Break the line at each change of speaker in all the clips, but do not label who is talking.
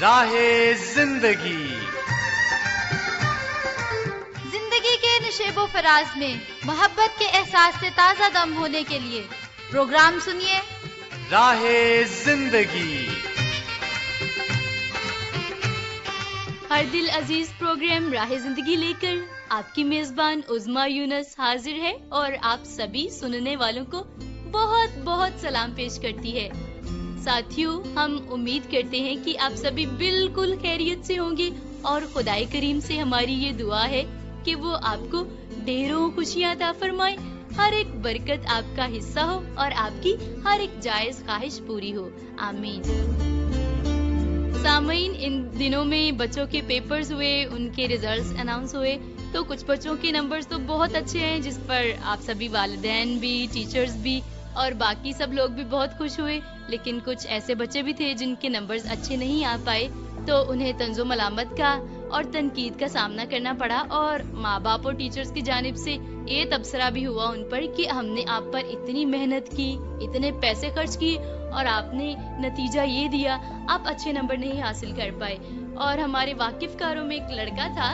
راہ زندگی
زندگی کے نشیب و فراز میں محبت کے احساس سے تازہ دم ہونے کے لیے پروگرام سنیے
راہ زندگی۔
ہر دل عزیز پروگرام راہ زندگی لے کر آپ کی میزبان عظمیٰ یونس حاضر ہے اور آپ سبھی سننے والوں کو بہت بہت سلام پیش کرتی ہے۔ ساتھیوں، ہم امید کرتے ہیں کہ آپ سبھی بالکل خیریت سے ہوں گے اور خدائے کریم سے ہماری یہ دعا ہے کہ وہ آپ کو ڈھیروں خوشیاں عطا فرمائے، ہر ایک برکت آپ کا حصہ ہو اور آپ کی ہر ایک جائز خواہش پوری ہو، آمین۔ سامعین، ان دنوں میں بچوں کے پیپرز ہوئے، ان کے ریزلٹس اناؤنس ہوئے، تو کچھ بچوں کے نمبرز تو بہت اچھے ہیں جس پر آپ سبھی والدین بھی، ٹیچرز بھی اور باقی سب لوگ بھی بہت خوش ہوئے، لیکن کچھ ایسے بچے بھی تھے جن کے نمبرز اچھے نہیں آ پائے، تو انہیں طنز و ملامت کا اور تنقید کا سامنا کرنا پڑا، اور ماں باپ اور ٹیچرز کی جانب سے یہ تبصرہ بھی ہوا ان پر کہ ہم نے آپ پر اتنی محنت کی، اتنے پیسے خرچ کیے اور آپ نے نتیجہ یہ دیا، آپ اچھے نمبر نہیں حاصل کر پائے۔ اور ہمارے واقف کاروں میں ایک لڑکا تھا،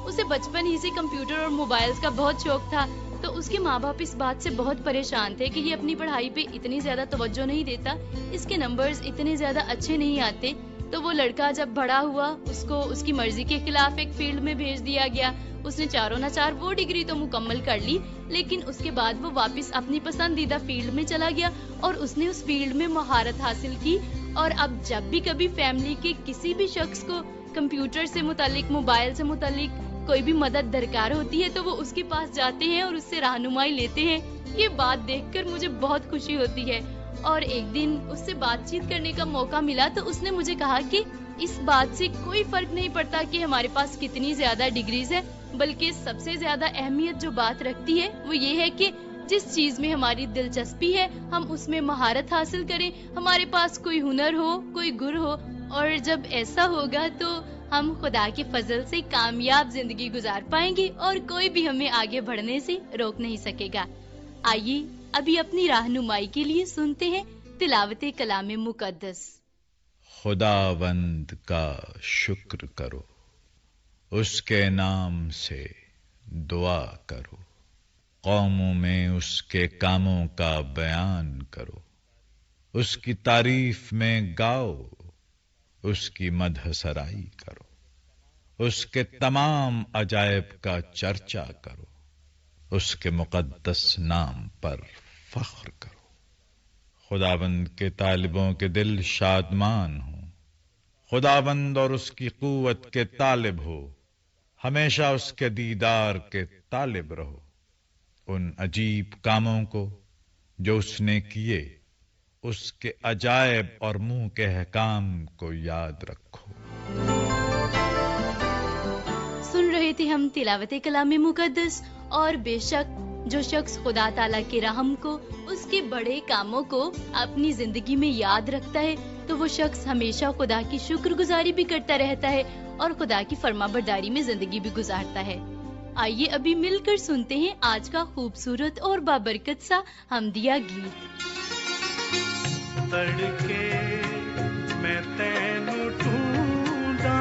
اسے بچپن ہی سے کمپیوٹر اور موبائلز کا بہت شوق تھا، تو اس کے ماں باپ اس بات سے بہت پریشان تھے کہ یہ اپنی پڑھائی پہ اتنی زیادہ توجہ نہیں دیتا، اس کے نمبرز اتنے زیادہ اچھے نہیں آتے۔ تو وہ لڑکا جب بڑا ہوا، اس کو اس کی مرضی کے خلاف ایک فیلڈ میں بھیج دیا گیا، اس نے چاروں نہ چار وہ ڈگری تو مکمل کر لی، لیکن اس کے بعد وہ واپس اپنی پسندیدہ فیلڈ میں چلا گیا اور اس نے اس فیلڈ میں مہارت حاصل کی، اور اب جب بھی کبھی فیملی کے کسی بھی شخص کو کمپیوٹر سے متعلق، موبائل سے متعلق کوئی بھی مدد درکار ہوتی ہے تو وہ اس کے پاس جاتے ہیں اور اس سے رہنمائی لیتے ہیں۔ یہ بات دیکھ کر مجھے بہت خوشی ہوتی ہے، اور ایک دن اس سے بات چیت کرنے کا موقع ملا تو اس نے مجھے کہا کہ اس بات سے کوئی فرق نہیں پڑتا کہ ہمارے پاس کتنی زیادہ ڈگریز ہے، بلکہ سب سے زیادہ اہمیت جو بات رکھتی ہے وہ یہ ہے کہ جس چیز میں ہماری دلچسپی ہے ہم اس میں مہارت حاصل کریں، ہمارے پاس کوئی ہنر ہو، کوئی گر ہو، اور جب ایسا ہوگا تو ہم خدا کے فضل سے کامیاب زندگی گزار پائیں گے اور کوئی بھی ہمیں آگے بڑھنے سے روک نہیں سکے گا۔ آئیے ابھی اپنی رہنمائی کے لیے سنتے ہیں تلاوت کلام مقدس۔
خداوند کا شکر کرو، اس کے نام سے دعا کرو، قوموں میں اس کے کاموں کا بیان کرو، اس کی تعریف میں گاؤ، اس کی مدح سرائی کرو، اس کے تمام عجائب کا چرچا کرو، اس کے مقدس نام پر فخر کرو۔ خداوند کے طالبوں کے دل شادمان ہوں، خداوند اور اس کی قوت کے طالب ہو، ہمیشہ اس کے دیدار کے طالب رہو۔ ان عجیب کاموں کو جو اس نے کیے، اس کے عجائب اور منہ کے احکام کو یاد رکھو۔
سن رہے تھے ہم تلاوت کلام مقدس، اور بے شک جو شخص خدا تعالیٰ کے رحم کو، اس کے بڑے کاموں کو اپنی زندگی میں یاد رکھتا ہے تو وہ شخص ہمیشہ خدا کی شکر گزاری بھی کرتا رہتا ہے اور خدا کی فرما برداری میں زندگی بھی گزارتا ہے۔ آئیے ابھی مل کر سنتے ہیں آج کا خوبصورت اور بابرکت سا حمدیہ گیت۔
تڑکے میں تینوں ڈھونڈا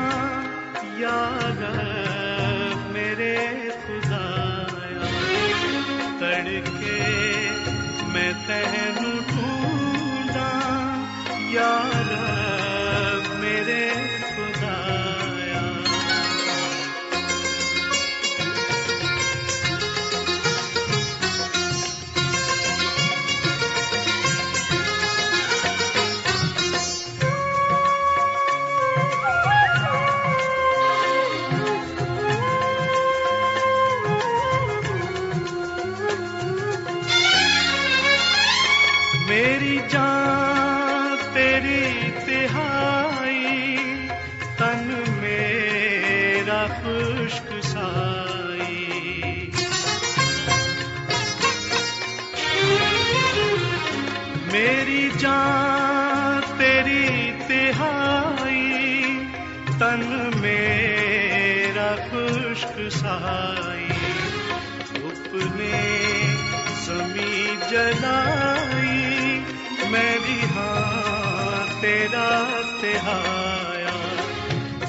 یا رب میرے خدایا، تڑکے میں تینوں ڈھونڈا یا رب میرے خدایا۔ میری جان تیری تہائی، تن میرا خشک سائی، میری جان تیری تہائی، تن میرا خشک سائی، اپنے زمیں جلائی، میں بھی ہاں تیرا تہایا،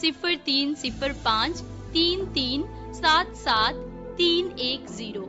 030533773110।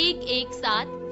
117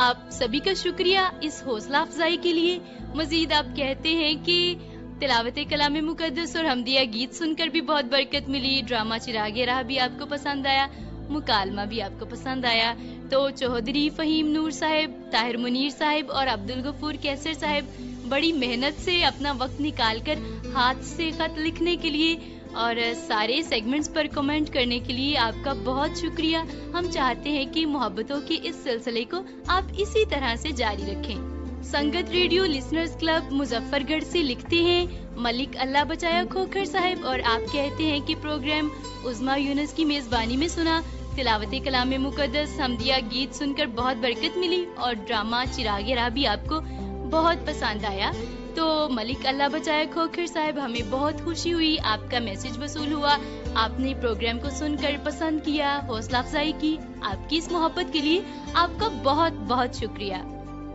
آپ سبھی کا شکریہ اس حوصلہ افزائی کے لیے. مزید آپ کہتے ہیں کہ تلاوت کلام مقدس اور حمدیہ گیت سن کر بھی بہت برکت ملی. ڈرامہ چراغ راہ بھی آپ کو پسند آیا, مکالمہ بھی آپ کو پسند آیا. تو چوہدری فہیم نور صاحب, طاہر منیر صاحب اور عبدالغفور کیسر صاحب بڑی محنت سے اپنا وقت نکال کر ہاتھ سے خط لکھنے کے لیے اور سارے سیگمنٹس پر کمنٹ کرنے کے لیے آپ کا بہت شکریہ. ہم چاہتے ہیں کہ محبتوں کے اس سلسلے کو آپ اسی طرح سے جاری رکھیں. سنگت ریڈیو لسنرز کلب مظفر گڑھ سے لکھتے ہیں ملک اللہ بچایا کھوکھر صاحب, اور آپ کہتے ہیں کہ پروگرام عظما یونس کی میزبانی میں سنا, تلاوت کلام مقدس حمدیہ گیت سن کر بہت برکت ملی اور ڈرامہ چراغ راہ بھی آپ کو بہت پسند آیا. تو ملک اللہ بچائے کھوکھر صاحب, ہمیں بہت خوشی ہوئی, آپ کا میسج وصول ہوا, آپ نے پروگرام کو سن کر پسند کیا, حوصلہ افزائی کی. آپ کی اس محبت کے لیے آپ کا بہت بہت شکریہ.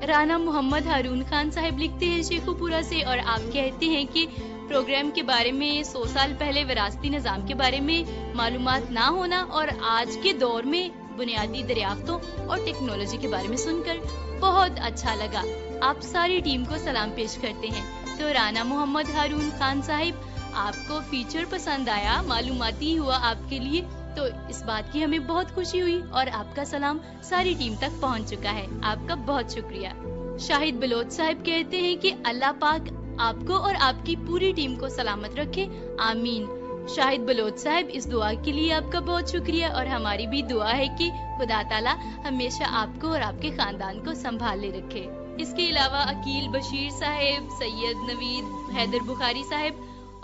رانا محمد ہارون خان صاحب لکھتے ہیں شیخو پورا سے, اور آپ کہتے ہیں کہ پروگرام کے بارے میں 100 سال پہلے وراثتی نظام کے بارے میں معلومات نہ ہونا اور آج کے دور میں بنیادی دریافتوں اور ٹیکنالوجی کے بارے میں سن کر بہت اچھا لگا. آپ ساری ٹیم کو سلام پیش کرتے ہیں. تو رانا محمد ہارون خان صاحب, آپ کو فیچر پسند آیا, معلوماتی ہوا آپ کے لیے, تو اس بات کی ہمیں بہت خوشی ہوئی اور آپ کا سلام ساری ٹیم تک پہنچ چکا ہے. آپ کا بہت شکریہ. شاہد بلوچ صاحب کہتے ہیں کہ اللہ پاک آپ کو اور آپ کی پوری ٹیم کو سلامت رکھے, آمین. شاہد بلوچ صاحب, اس دعا کے لیے آپ کا بہت شکریہ, اور ہماری بھی دعا ہے کہ خدا تعالیٰ ہمیشہ آپ کو اور آپ کے خاندان کو سنبھالے رکھے. اس کے علاوہ عقیل بشیر صاحب, سید نوید حیدر بخاری صاحب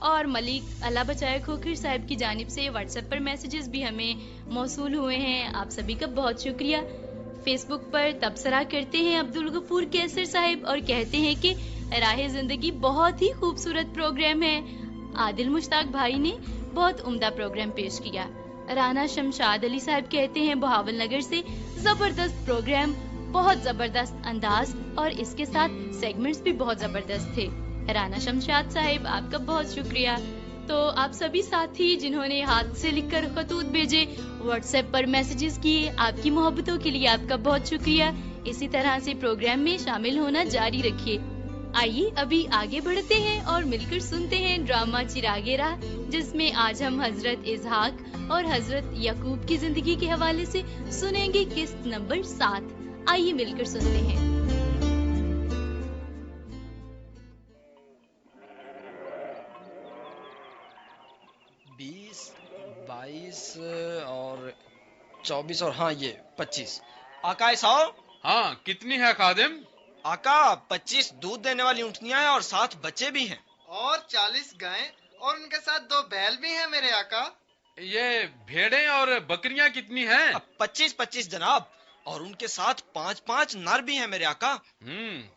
اور ملک اللہ بچائے کھوکھر صاحب کی جانب سے واٹس ایپ پر میسیجز بھی ہمیں موصول ہوئے ہیں. آپ سبھی کا بہت شکریہ. فیس بک پر تبصرہ کرتے ہیں عبدالغفور کیسر صاحب اور کہتے ہیں کہ راہ زندگی بہت ہی خوبصورت پروگرام ہے. عادل مشتاق بھائی نے بہت عمدہ پروگرام پیش کیا. رانا شمشاد علی صاحب کہتے ہیں بہاول نگر سے زبردست پروگرام, بہت زبردست انداز اور اس کے ساتھ سیگمنٹس بھی بہت زبردست تھے. رانا شمشاد صاحب, آپ کا بہت شکریہ. تو آپ سبھی ساتھی جنہوں نے ہاتھ سے لکھ کر خطوط بھیجے, واٹس ایپ پر میسیجز کیے, آپ کی محبتوں کے لیے آپ کا بہت شکریہ. اسی طرح سے پروگرام میں شامل ہونا جاری رکھیے. آئیے ابھی آگے بڑھتے ہیں اور مل کر سنتے ہیں ڈرامہ چراغ راہ, جس میں آج ہم حضرت اسحاق اور حضرت یعقوب کی زندگی کے حوالے سے سنیں گے قسط نمبر 7. آئیے مل کر سنتے ہیں.
بیس 22 اور 24 اور ہاں یہ 25. آقا صاحب.
ہاں, کتنی ہے خادم؟
آقا 25 دودھ دینے والی اونٹنیاں ہیں اور 7 بچے بھی ہیں.
اور 40 گائیں اور ان کے ساتھ 2 بیل بھی ہیں میرے آقا.
یہ بھیڑیں اور بکریاں کتنی ہیں؟
25 جناب, اور ان کے ساتھ 5 نر بھی ہیں میرے آقا.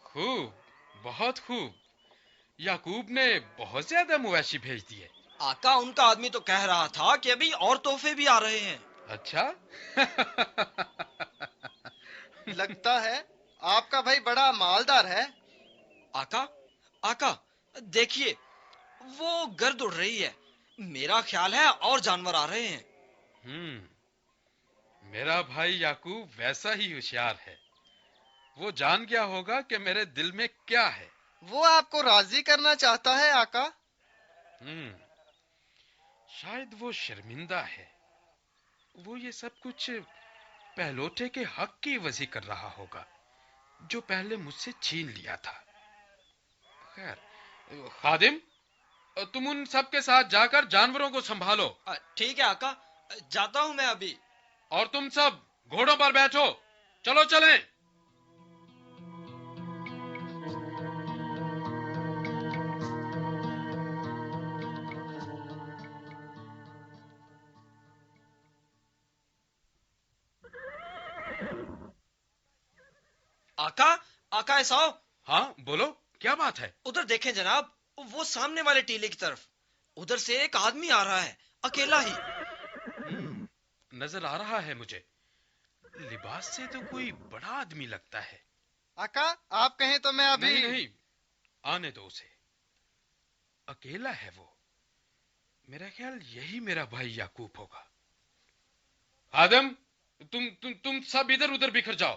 خوب, بہت خوب. یعقوب نے بہت زیادہ مویشی بھیج دیے.
آقا ان کا آدمی تو کہہ رہا تھا کہ ابھی اور تحفے بھی آ رہے ہیں.
اچھا.
لگتا ہے آپ کا بھائی بڑا مالدار ہے.
آقا دیکھیے, وہ گرد اڑ رہی ہے. میرا خیال ہے اور جانور آ رہے ہیں.
میرا بھائی یعقوب ویسا ہی ہوشیار ہے. وہ جان گیا ہوگا کہ میرے دل میں کیا ہے.
وہ آپ کو راضی کرنا چاہتا ہے آقا.
شاید وہ شرمندہ ہے. وہ یہ سب کچھ پہلوٹے کے حق کی وضع کر رہا ہوگا جو پہلے مجھ سے چھین لیا تھا. خیر, خادم, تم ان سب کے ساتھ جا کر جانوروں کو سنبھالو.
ٹھیک ہے آقا, جاتا ہوں میں ابھی.
اور تم سب گھوڑوں پر بیٹھو, چلو چلیں.
آقا صاحب.
ہاں بولو, کیا بات ہے؟
ادھر دیکھیں جناب, وہ سامنے والے ٹیلے کی طرف. ادھر سے ایک آدمی آ رہا ہے, اکیلا ہی.
نظر آ رہا ہے مجھے. لباس سے تو کوئی بڑا آدمی لگتا ہے.
آقا آپ کہیں تو میں ابھی.
نہیں, آنے دو اسے. اکیلا ہے وہ. میرا خیال یہی میرا بھائی یعقوب ہوگا. آدم, تم سب ادھر ادھر بکھر جاؤ.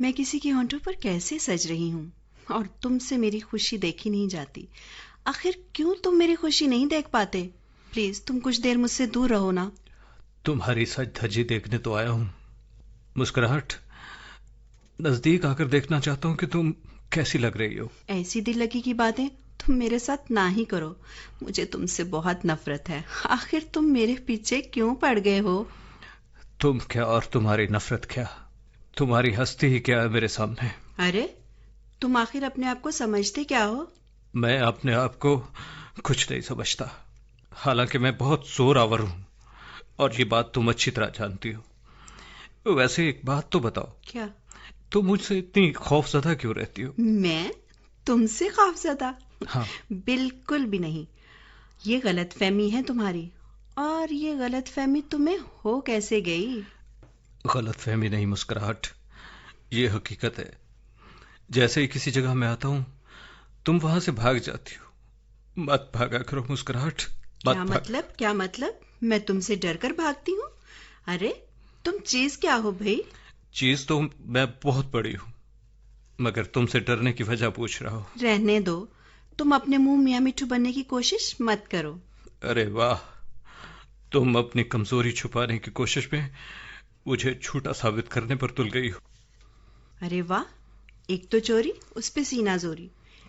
میں کسی کی ہونٹوں پر کیسے سج رہی ہوں اور تم سے میری خوشی دیکھی نہیں جاتی. آخر کیوں تم میری خوشی نہیں دیکھ پاتے؟ پلیز تم کچھ دیر مجھ سے دور رہو نا.
تمہاری سج دھجی دیکھنے تو آیا ہوں. مسکراہٹ نزدیک آ کر دیکھنا چاہتا ہوں کہ تم کیسی لگ رہی ہو.
ایسی دل لگی کی باتیں تم میرے ساتھ نہ ہی کرو. مجھے تم سے بہت نفرت ہے. آخر تم میرے پیچھے کیوں پڑ گئے ہو؟
تم کیا اور تمہاری نفرت کیا، تمہاری ہستی ہی کیا ہے میرے سامنے.
ارے تم آخر اپنے آپ کو سمجھتے کیا ہو؟
میں اپنے آپ کو کچھ نہیں سمجھتا، حالانکہ میں بہت زور آور ہوں اور یہ بات تم اچھی طرح جانتی ہو. ویسے ایک بات تو بتاؤ،
کیا؟
تم مجھ سے اتنی خوف زدہ کیوں رہتی ہو؟
میں تم سے خوف زدہ؟
ہاں.
بالکل بھی نہیں. یہ غلط فہمی ہے تمہاری. اور یہ غلط فہمی تمہیں ہو کیسے گئی؟
غلط فہمی نہیں مسکراہٹ، یہ حقیقت ہے. جیسے ہی کسی جگہ میں آتا ہوں تم وہاں سے بھاگ جاتی ہو. مت بھاگا کرو مسکراہٹ.
کیا مطلب میں تم سے ڈر کر بھاگتی ہوں؟ ارے تم چیز کیا ہو بھائی؟
چیز تو میں بہت بڑی ہوں، مگر تم سے ڈرنے کی وجہ پوچھ رہا ہوں.
رہنے دو. تم اپنے منہ میاں مٹھو بننے کی کوشش مت کرو.
ارے واہ، تم اپنی کمزوری چھپانے کی کوشش میں مجھے جھوٹا ثابت کرنے پر تل گئی ہو.
ارے واہ، ایک تو چوری، اس پہ سینہ زوری.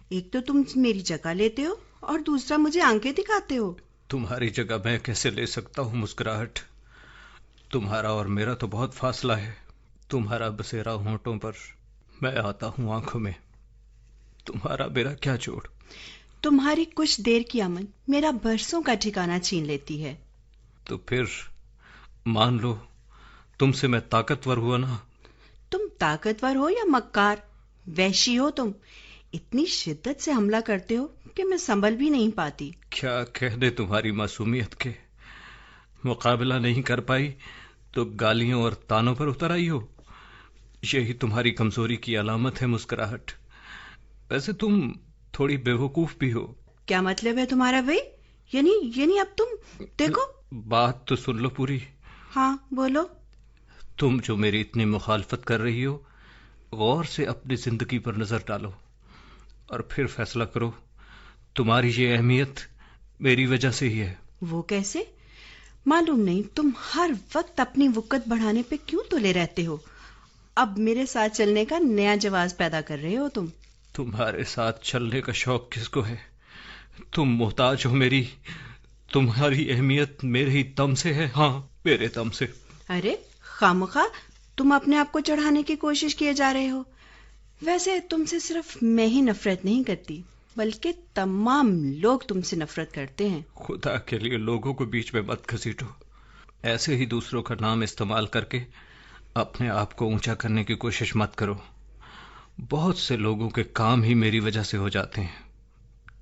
ایک تو تم میری جگہ لیتے ہو اور دوسرا مجھے آنکھیں دکھاتے ہو.
تمہاری جگہ میں کیسے لے سکتا ہوں مسکراہٹ؟ تمہارا اور میرا تو بہت فاصلہ ہے. تمہارا بسیرا ہونٹوں پر، میں آتا ہوں آنکھوں میں. تمہارا میرا کیا جوڑ؟
تمہاری کچھ دیر کی امن میرا برسوں کا ٹھکانہ چھین لیتی ہے.
تو پھر مان لو تم سے میں طاقتور ہوا نا.
تم طاقتور ہو یا مکار، وحشی ہو تم. اتنی شدت سے حملہ کرتے ہو کہ میں سنبھل بھی نہیں پاتی.
کیا کہنے تمہاری معصومیت کے، مقابلہ نہیں کر پائی تو گالیوں اور تانوں پر اتر آئی ہو. یہی تمہاری کمزوری کی علامت ہے مسکراہٹ. ویسے تم تھوڑی بے وقوف بھی ہو.
کیا مطلب ہے تمہارا بھائی؟ یعنی اب تم دیکھو.
بات تو سن لو پوری.
ہاں بولو.
تم جو میری اتنی مخالفت کر رہی ہو، غور سے اپنی زندگی پر نظر ڈالو اور پھر فیصلہ کرو. تمہاری یہ اہمیت میری وجہ سے ہی ہے.
وہ کیسے؟ معلوم نہیں تم ہر وقت اپنی وقت بڑھانے پہ کیوں تلے رہتے ہو. اب میرے ساتھ چلنے کا نیا جواز پیدا کر رہے ہو تم.
تمہارے ساتھ چلنے کا شوق کس کو ہے؟ تم محتاج ہو میری. تمہاری اہمیت میرے ہی دم سے ہے. ہاں، میرے دم سے.
ارے خامخواہ تم اپنے آپ کو چڑھانے کی کوشش کیے جا رہے ہو. ویسے تم سے صرف میں ہی نفرت نہیں کرتی، بلکہ تمام لوگ تم سے نفرت کرتے ہیں.
خدا کے لیے لوگوں کو بیچ میں مت گھسیٹو. ایسے ہی دوسروں کا نام استعمال کر کے اپنے آپ کو اونچا کرنے کی کوشش مت کرو. بہت سے لوگوں کے کام ہی میری وجہ سے ہو جاتے ہیں.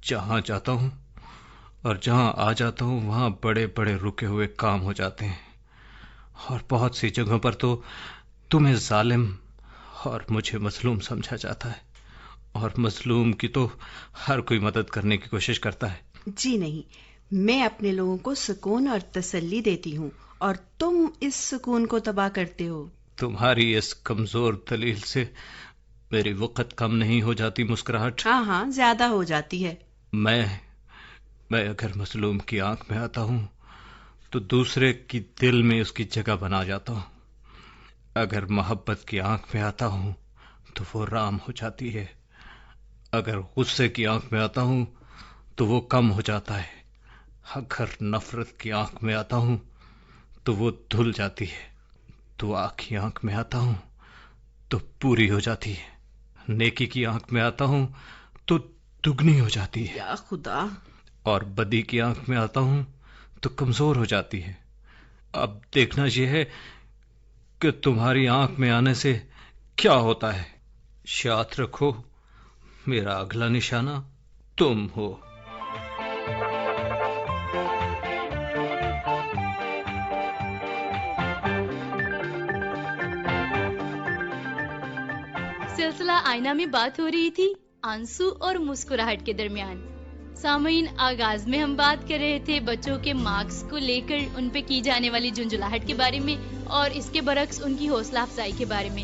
جہاں جاتا ہوں اور جہاں آ جاتا ہوں وہاں بڑے بڑے رکے ہوئے کام ہو جاتے ہیں. اور بہت سی جگہوں پر تو تمہیں ظالم اور مجھے مظلوم سمجھا جاتا ہے. اور مظلوم کی تو ہر کوئی مدد کرنے کی کوشش کرتا ہے.
جی نہیں، میں اپنے لوگوں کو سکون اور تسلی دیتی ہوں اور تم اس سکون کو تباہ کرتے ہو.
تمہاری اس کمزور دلیل سے میری وقت کم نہیں ہو جاتی مسکراہٹ.
ہاں زیادہ ہو جاتی ہے.
میں اگر مظلوم کی آنکھ میں آتا ہوں تو دوسرے کی دل میں اس کی جگہ بنا جاتا ہوں. اگر محبت کی آنکھ میں آتا ہوں تو وہ رام ہو جاتی ہے. اگر غصے کی آنکھ میں آتا ہوں تو وہ کم ہو جاتا ہے. اگر نفرت کی آنکھ میں آتا ہوں تو وہ دھل جاتی ہے. دعا کی آنکھ میں آتا ہوں تو پوری ہو جاتی ہے. نیکی کی آنکھ میں آتا ہوں تو دگنی ہو جاتی ہے.
یا خدا.
اور بدی کی آنکھ میں آتا ہوں تو کمزور ہو جاتی ہے. اب دیکھنا یہ ہے کہ تمہاری آنکھ میں آنے سے کیا ہوتا ہے. یاد رکھو میرا اگلا نشانہ تم ہو.
سلسلہ آئینہ میں بات ہو رہی تھی آنسو اور مسکراہٹ کے درمیان. سامعین، آغاز میں ہم بات کر رہے تھے بچوں کے مارکس کو لے کر ان پہ کی جانے والی جھنجھلاہٹ کے بارے میں اور اس کے برعکس ان کی حوصلہ افزائی کے بارے میں.